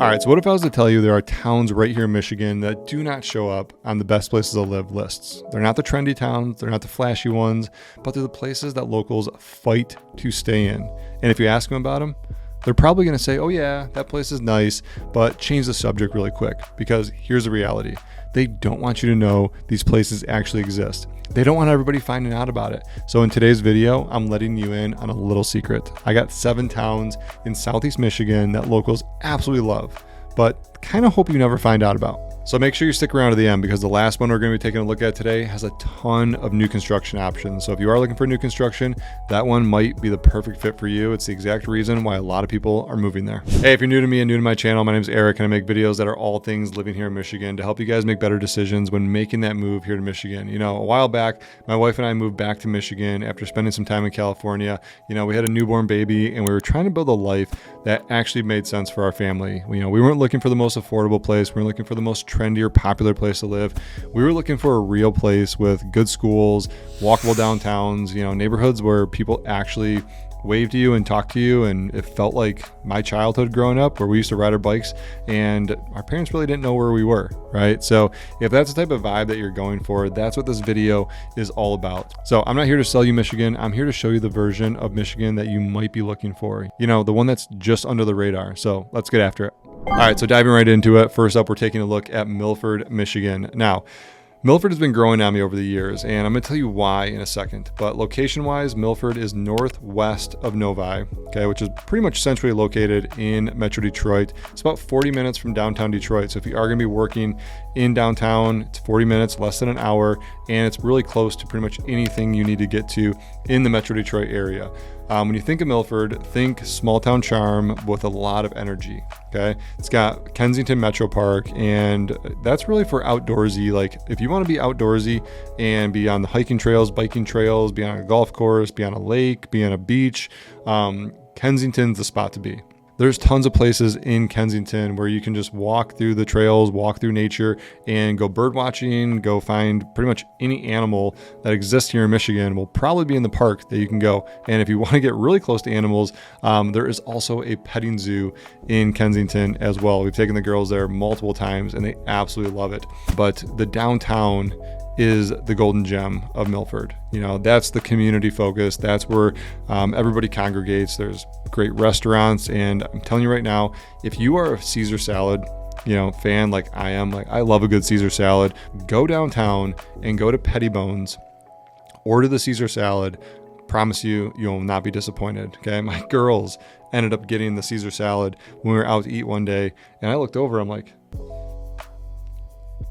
All right, so what if I was to tell you there are towns right here in Michigan that do not show up on the best places to live lists? They're not the trendy towns, they're not the flashy ones, but they're the places that locals fight to stay in. And if you ask them about them, they're probably going to say, oh yeah, that place is nice, but change the subject really quick, because here's the reality. They don't want you to know these places actually exist. They don't want everybody finding out about it. So in today's video, I'm letting you in on a little secret. I got 7 towns in Southeast Michigan that locals absolutely love, but kind of hope you never find out about. So make sure you stick around to the end, because the last one we're going to be taking a look at today has a ton of new construction options. So if you are looking for new construction, that one might be the perfect fit for you. It's the exact reason why a lot of people are moving there. Hey, if you're new to me and new to my channel, my name is Eric, and I make videos that are all things living here in Michigan to help you guys make better decisions when making that move here to Michigan. You know, a while back, my wife and I moved back to Michigan after spending some time in California. You know, we had a newborn baby and we were trying to build a life that actually made sense for our family. You know, we weren't looking for the most affordable place. We weren't looking for the most trendy or popular place to live. We were looking for a real place with good schools, walkable downtowns, you know, neighborhoods where people actually waved to you and talked to you, and it felt like my childhood growing up, where we used to ride our bikes and our parents really didn't know where we were, right? So if that's the type of vibe that you're going for, that's what this video is all about. So I'm not here to sell you Michigan. I'm here to show you the version of Michigan that you might be looking for, you know, the one that's just under the radar. So let's get after it. All right, so diving right into it. First up, we're taking a look at Milford, Michigan. Now, Milford has been growing on me over the years, and I'm going to tell you why in a second. But location-wise, Milford is northwest of Novi, okay, which is pretty much centrally located in Metro Detroit. It's about 40 minutes from downtown Detroit. So if you are going to be working in downtown, it's 40 minutes, less than an hour, and it's really close to pretty much anything you need to get to in the Metro Detroit area. When you think of Milford, think small town charm with a lot of energy, okay? It's got Kensington Metro Park, and that's really for outdoorsy. Like if you want to be outdoorsy and be on the hiking trails, biking trails, be on a golf course, be on a lake, be on a beach, Kensington's the spot to be. There's tons of places in Kensington where you can just walk through the trails, walk through nature, and go bird watching, go find pretty much any animal that exists here in Michigan will probably be in the park that you can go. And if you want to get really close to animals, there is also a petting zoo in Kensington as well. We've taken the girls there multiple times and they absolutely love it. But the downtown is the golden gem of Milford. You know, that's the community focus. That's where everybody congregates. There's great restaurants, and I'm telling you right now, if you are a Caesar salad, you know, fan like I am, like I love a good Caesar salad, go downtown and go to Pettibones, order the Caesar salad. Promise you, you'll not be disappointed. Okay, my girls ended up getting the Caesar salad when we were out to eat one day, and I looked over, I'm like,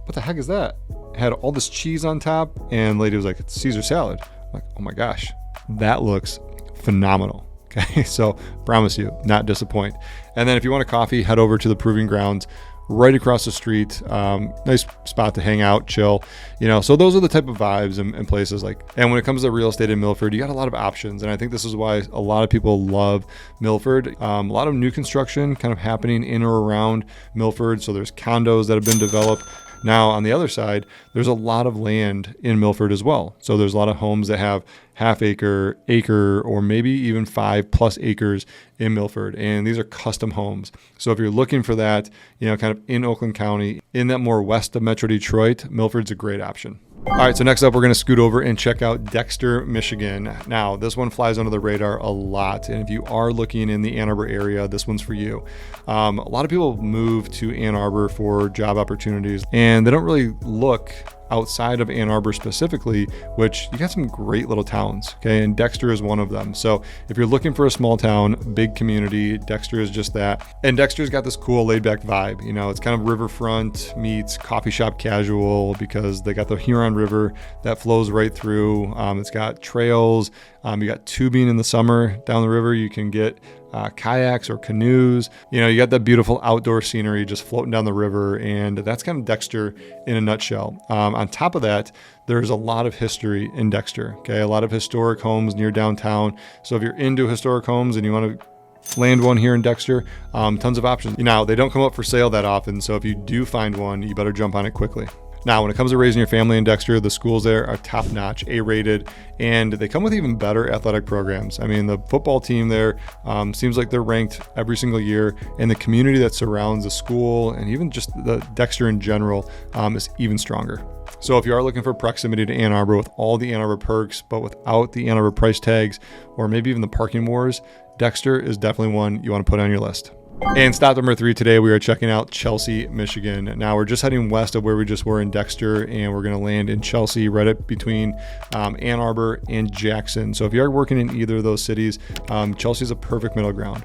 what the heck is that? It had all this cheese on top, and the lady was like, it's Caesar salad. I'm like, oh my gosh, that looks phenomenal. Okay, so promise you, not disappoint. And then if you want a coffee, head over to the Proving Grounds right across the street. Nice spot to hang out, chill, you know. So those are the type of vibes and places like, and when it comes to real estate in Milford, you got a lot of options. And I think this is why a lot of people love Milford. A lot of new construction kind of happening in or around Milford. So there's condos that have been developed. Now, on the other side, there's a lot of land in Milford as well. So there's a lot of homes that have half acre, or maybe even 5+ acres in Milford. And these are custom homes. So if you're looking for that, you know, kind of in Oakland County, in that more west of Metro Detroit, Milford's a great option. All right, so next up, we're going to scoot over and check out Dexter, Michigan. Now, this one flies under the radar a lot, and if you are looking in the Ann Arbor area, this one's for you. A lot of people move to Ann Arbor for job opportunities, and they don't really look outside of Ann Arbor specifically, which you got some great little towns, okay? And Dexter is one of them. So if you're looking for a small town, big community, Dexter is just that. And Dexter's got this cool laid back vibe. You know, it's kind of riverfront meets coffee shop casual, because they got the Huron River that flows right through. It's got trails. You got tubing in the summer down the river. You can get kayaks or canoes. You know, you got that beautiful outdoor scenery just floating down the river, and that's kind of Dexter in a nutshell. On top of that, there's a lot of history in Dexter, okay? A lot of historic homes near downtown. So if you're into historic homes and you want to land one here in Dexter, tons of options. You know, they don't come up for sale that often, so if you do find one, you better jump on it quickly. Now, when it comes to raising your family in Dexter, the schools there are top-notch, A-rated, and they come with even better athletic programs. I mean, the football team there seems like they're ranked every single year, and the community that surrounds the school and even just the Dexter in general is even stronger. So if you are looking for proximity to Ann Arbor with all the Ann Arbor perks, but without the Ann Arbor price tags, or maybe even the parking wars, Dexter is definitely one you want to put on your list. And stop number 3 today, we are checking out Chelsea, Michigan. Now we're just heading west of where we just were in Dexter, and we're going to land in Chelsea, right up between Ann Arbor and Jackson. So if you are working in either of those cities, Chelsea is a perfect middle ground.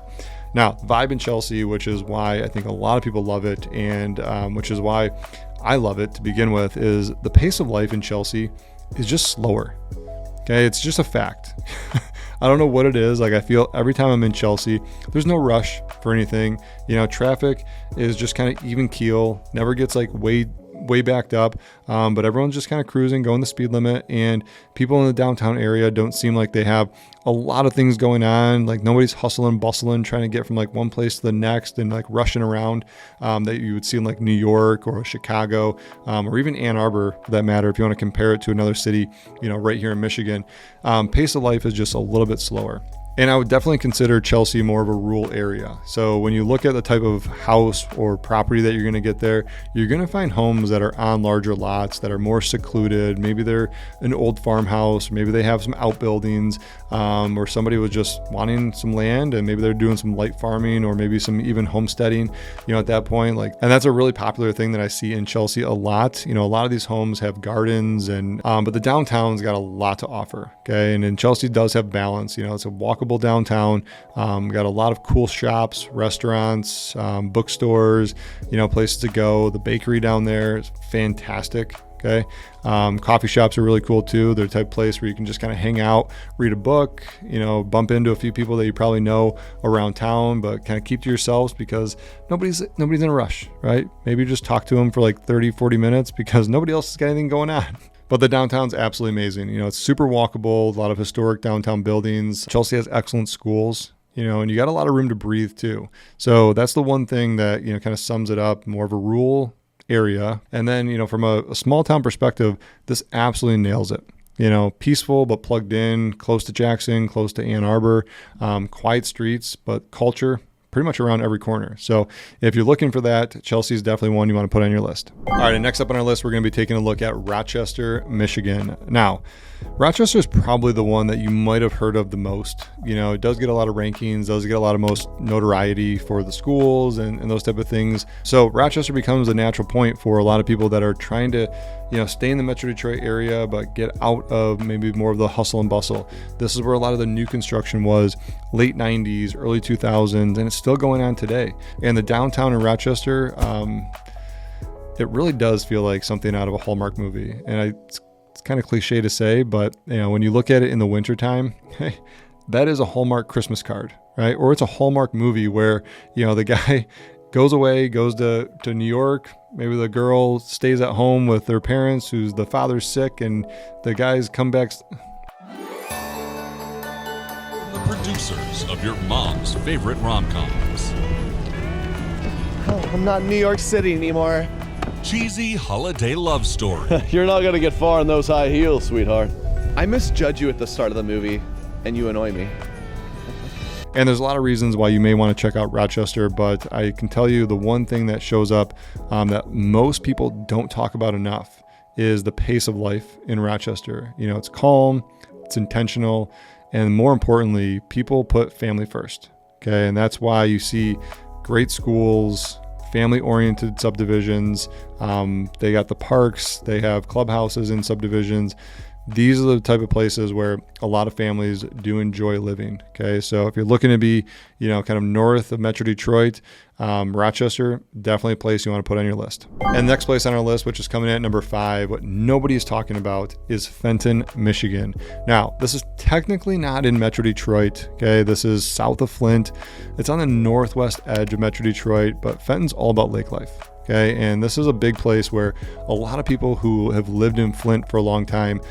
Now, vibe in Chelsea, which is why I think a lot of people love it, and which is why I love it to begin with, is the pace of life in Chelsea is just slower. Okay, it's just a fact. I don't know what it is. Like, I feel every time I'm in Chelsea, there's no rush for anything. You know, traffic is just kind of even keel, never gets like way backed up, but everyone's just kind of cruising, going the speed limit, and people in the downtown area don't seem like they have a lot of things going on. Like, nobody's hustling, bustling, trying to get from like one place to the next and like rushing around that you would see in like New York or Chicago or even Ann Arbor, for that matter, if you want to compare it to another city, you know, right here in Michigan. Pace of life is just a little bit slower. And I would definitely consider Chelsea more of a rural area. So when you look at the type of house or property that you're going to get there, you're going to find homes that are on larger lots that are more secluded. Maybe they're an old farmhouse, maybe they have some outbuildings, or somebody was just wanting some land and maybe they're doing some light farming or maybe some even homesteading, you know, at that point. Like, and that's a really popular thing that I see in Chelsea a lot. You know, a lot of these homes have gardens and, but the downtown's got a lot to offer. Okay. And Chelsea does have balance. You know, it's a walkable downtown, got a lot of cool shops, restaurants, bookstores, you know, places to go. The bakery down there is fantastic. Okay. Coffee shops are really cool too. They're the type of place where you can just kind of hang out, read a book, you know, bump into a few people that you probably know around town, but kind of keep to yourselves because nobody's in a rush, right? Maybe just talk to them for like 30, 40 minutes because nobody else has got anything going on. But the downtown's absolutely amazing. You know, it's super walkable, a lot of historic downtown buildings. Chelsea has excellent schools, you know, and you got a lot of room to breathe too. So that's the one thing that, you know, kind of sums it up, more of a rural area. And then, you know, from a small town perspective, this absolutely nails it. You know, peaceful but plugged in, close to Jackson, close to Ann Arbor, quiet streets, but culture pretty much around every corner. So if you're looking for that, Chelsea is definitely one you want to put on your list. All right, and next up on our list, we're going to be taking a look at Rochester, Michigan. Now, Rochester is probably the one that you might have heard of the most. You know, it does get a lot of rankings, does get a lot of most notoriety for the schools and those type of things. So Rochester becomes a natural point for a lot of people that are trying to, you know, stay in the Metro Detroit area, but get out of maybe more of the hustle and bustle. This is where a lot of the new construction was, late 90s, early 2000s, and it's still going on today. And the downtown in Rochester, it really does feel like something out of a Hallmark movie. And it's kind of cliche to say, but you know, when you look at it in the wintertime, that is a Hallmark Christmas card, right? Or it's a Hallmark movie where, you know, the guy goes away, goes to New York. Maybe the girl stays at home with their parents, who's the father's sick, and the guys come back. The producers of your mom's favorite rom-coms. Oh, I'm not in New York City anymore. Cheesy holiday love story. You're not gonna get far in those high heels, sweetheart. I misjudge you at the start of the movie, and you annoy me. And there's a lot of reasons why you may want to check out Rochester, but I can tell you the one thing that shows up that most people don't talk about enough is the pace of life in Rochester. You know, it's calm, it's intentional, and more importantly, people put family first. Okay, and that's why you see great schools, family-oriented subdivisions. They got the parks, they have clubhouses in subdivisions. These are the type of places where a lot of families do enjoy living. Okay, so if you're looking to be, you know, kind of north of Metro Detroit, Rochester, definitely a place you want to put on your list. And the next place on our list, which is coming in at number 5, what nobody is talking about, is Fenton, Michigan. Now, this is technically not in Metro Detroit. Okay, this is south of Flint. It's on the northwest edge of Metro Detroit, but Fenton's all about lake life. Okay, and this is a big place where a lot of people who have lived in Flint for a long time,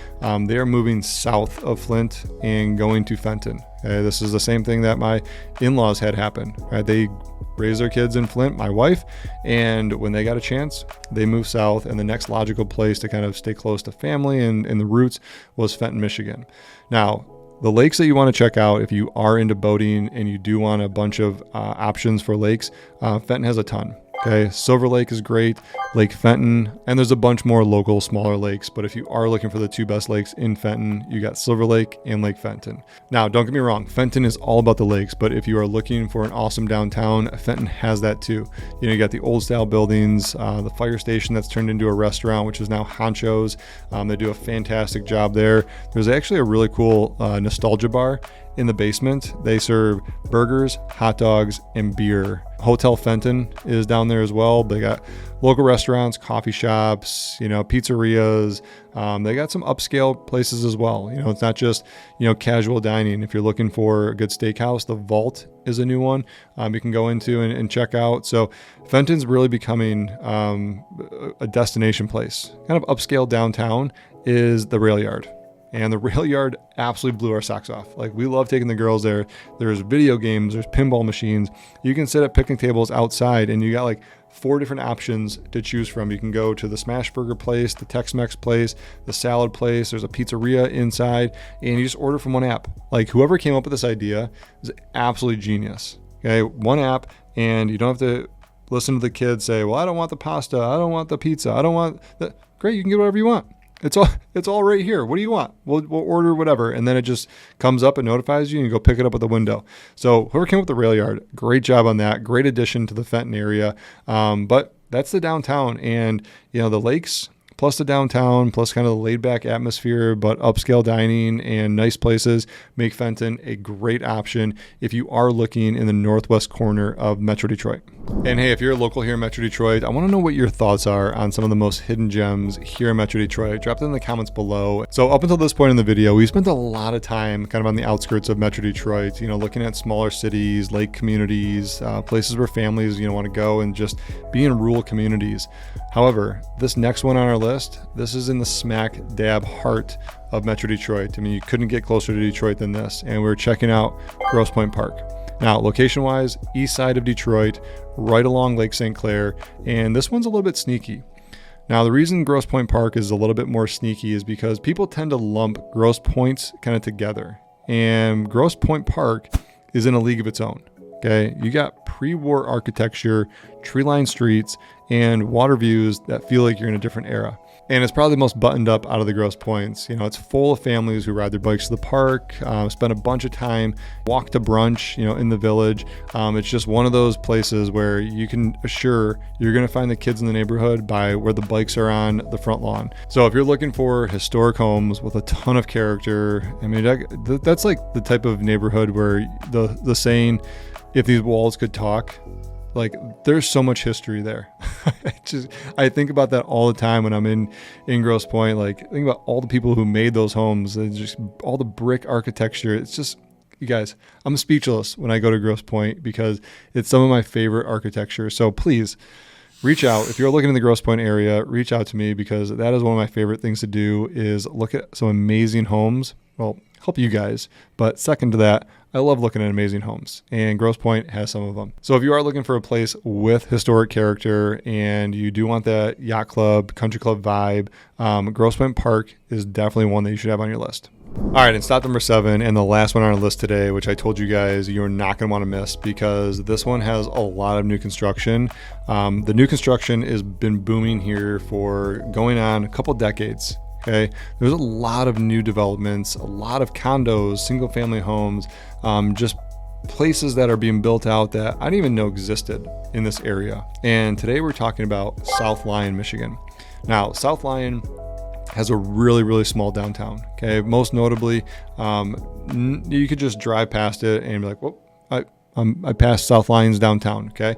they are moving south of Flint and going to Fenton. Okay, this is the same thing that my in-laws had happen. Right? They raised their kids in Flint, my wife, and when they got a chance, they moved south, and the next logical place to kind of stay close to family and the roots was Fenton, Michigan. Now, the lakes that you want to check out if you are into boating and you do want a bunch of options for lakes, Fenton has a ton. Okay, Silver Lake is great, Lake Fenton, and there's a bunch more local, smaller lakes. But if you are looking for the two best lakes in Fenton, you got Silver Lake and Lake Fenton. Now, don't get me wrong, Fenton is all about the lakes, but if you are looking for an awesome downtown, Fenton has that too. You know, you got the old style buildings, the fire station that's turned into a restaurant, which is now Honcho's. They do a fantastic job there. There's actually a really cool nostalgia bar in the basement. They serve burgers, hot dogs, and beer. Hotel Fenton is down there as well. They got local restaurants, coffee shops, you know, pizzerias. They got some upscale places as well. You know, it's not just, you know, casual dining. If you're looking for a good steakhouse, the Vault is a new one you can go into and check out. So Fenton's really becoming a destination place. Kind of upscale downtown is the Rail Yard. And the Rail Yard absolutely blew our socks off. Like, we love taking the girls there. There's video games, there's pinball machines. You can sit at picnic tables outside, and you got like 4 different options to choose from. You can go to the smash burger place, the Tex-Mex place, the salad place. There's a pizzeria inside, and you just order from one app. Like, whoever came up with this idea is absolutely genius. Okay, one app, and you don't have to listen to the kids say, well, I don't want the pasta, I don't want the pizza, I don't want the... Great, you can get whatever you want. It's all right here. What do you want? We'll order whatever. And then it just comes up and notifies you and you go pick it up at the window. So whoever came up with the Rail Yard, great job on that. Great addition to the Fenton area. But that's the downtown, and, you know, the lakes plus the downtown, plus kind of the laid back atmosphere, but upscale dining and nice places make Fenton a great option if you are looking in the northwest corner of Metro Detroit. And hey, if you're a local here in Metro Detroit, I want to know what your thoughts are on some of the most hidden gems here in Metro Detroit. Drop them in the comments below. So up until this point in the video, we spent a lot of time kind of on the outskirts of Metro Detroit, you know, looking at smaller cities, lake communities, places where families, you know, want to go and just be in rural communities. However, this next one on our list, this is in the smack dab heart of Metro Detroit. I mean, you couldn't get closer to Detroit than this. And we're checking out Grosse Pointe Park. Now, location-wise, east side of Detroit, right along Lake St. Clair, and this one's a little bit sneaky. Now, the reason Grosse Pointe Park is a little bit more sneaky is because people tend to lump Grosse Pointes kind of together, and Grosse Pointe Park is in a league of its own. Okay, you got pre-war architecture, tree-lined streets, and water views that feel like you're in a different era. And it's probably the most buttoned up out of the Grosse Pointes. You know, it's full of families who ride their bikes to the park, spend a bunch of time, walk to brunch, you know, in the village. It's just one of those places where you can assure you're going to find the kids in the neighborhood by where the bikes are on the front lawn. So if you're looking for historic homes with a ton of character, I mean, that's like the type of neighborhood where the saying, if these walls could talk, like, there's so much history there. I think about that all the time when I'm in Grosse Pointe. Like, think about all the people who made those homes and just all the brick architecture. It's just, you guys, I'm speechless when I go to Grosse Pointe because it's some of my favorite architecture. So please reach out. If you're looking in the Grosse Pointe area, reach out to me, because that is one of my favorite things to do, is look at some amazing homes. Well, help you guys. But second to that, I love looking at amazing homes, and Grosse Pointe has some of them. So if you are looking for a place with historic character and you do want that yacht club, country club vibe, Grosse Pointe Park is definitely one that you should have on your list. All right, and stop number 7, and the last one on our list today, which I told you guys you're not going to want to miss, because this one has a lot of new construction. The new construction has been booming here for going on a couple decades. Okay, there's a lot of new developments, a lot of condos, single family homes, just places that are being built out that I didn't even know existed in this area. And today we're talking about South Lyon, Michigan. Now, South Lyon has a really, really small downtown. Okay, most notably, you could just drive past it and be like, whoop, I passed South Lyon's downtown. Okay,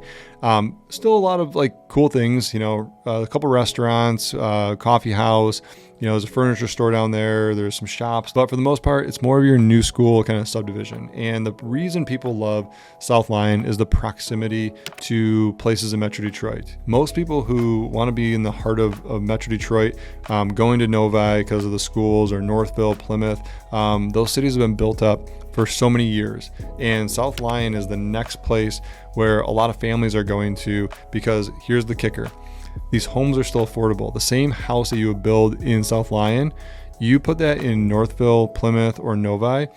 still a lot of like cool things, you know, a couple restaurants, coffee house, you know, there's a furniture store down there, there's some shops, but for the most part, it's more of your new school kind of subdivision. And the reason people love South Lyon is the proximity to places in Metro Detroit. Most people who want to be in the heart of Metro Detroit, going to Novi because of the schools, or Northville, Plymouth, those cities have been built up for so many years. And South Lyon is the next place where a lot of families are going to, because here's the kicker. These homes are still affordable. The same house that you would build in South Lyon, you put that in Northville, Plymouth, or Novi,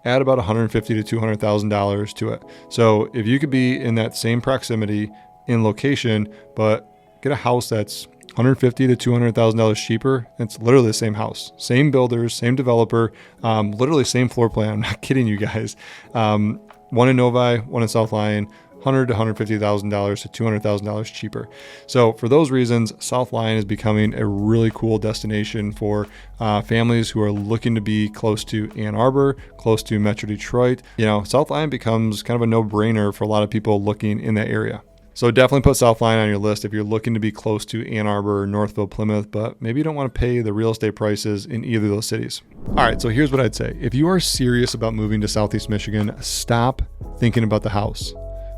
add about $150,000 to $200,000 to it. So if you could be in that same proximity in location, but get a house that's $150,000 to $200,000 cheaper, it's literally the same house, same builders, same developer, literally same floor plan. I'm not kidding you guys. One in Novi, one in South Lyon, $100,000 to $150,000 to $200,000 cheaper. So for those reasons, South Lyon is becoming a really cool destination for families who are looking to be close to Ann Arbor, close to Metro Detroit. South Lyon becomes kind of a no-brainer for a lot of people looking in that area. So definitely put South Lyon on your list if you're looking to be close to Ann Arbor or Northville, Plymouth, but maybe you don't want to pay the real estate prices in either of those cities. All right, so here's what I'd say. If you are serious about moving to Southeast Michigan, stop thinking about the house.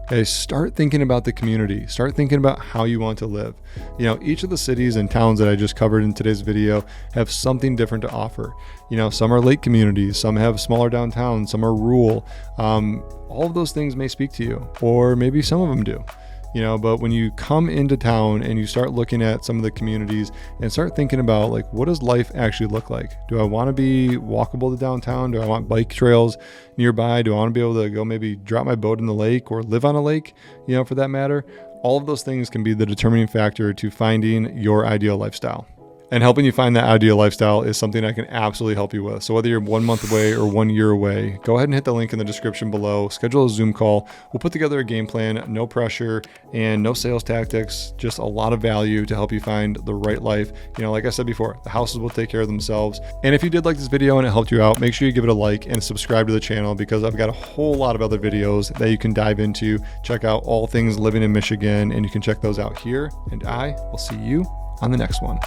Okay, start thinking about the community. Start thinking about how you want to live. Each of the cities and towns that I just covered in today's video have something different to offer. Some are lake communities, some have smaller downtowns, some are rural. All of those things may speak to you, or maybe some of them do. But when you come into town and you start looking at some of the communities and start thinking about, like, what does life actually look like? Do I want to be walkable to downtown? Do I want bike trails nearby? Do I want to be able to go maybe drop my boat in the lake or live on a lake, for that matter? All of those things can be the determining factor to finding your ideal lifestyle. And helping you find that ideal lifestyle is something I can absolutely help you with. So whether you're 1 month away or 1 year away, go ahead and hit the link in the description below. Schedule a Zoom call. We'll put together a game plan, no pressure and no sales tactics, just a lot of value to help you find the right life. Like I said before, the houses will take care of themselves. And if you did like this video and it helped you out, make sure you give it a like and subscribe to the channel, because I've got a whole lot of other videos that you can dive into. Check out all things living in Michigan, and you can check those out here. And I will see you on the next one.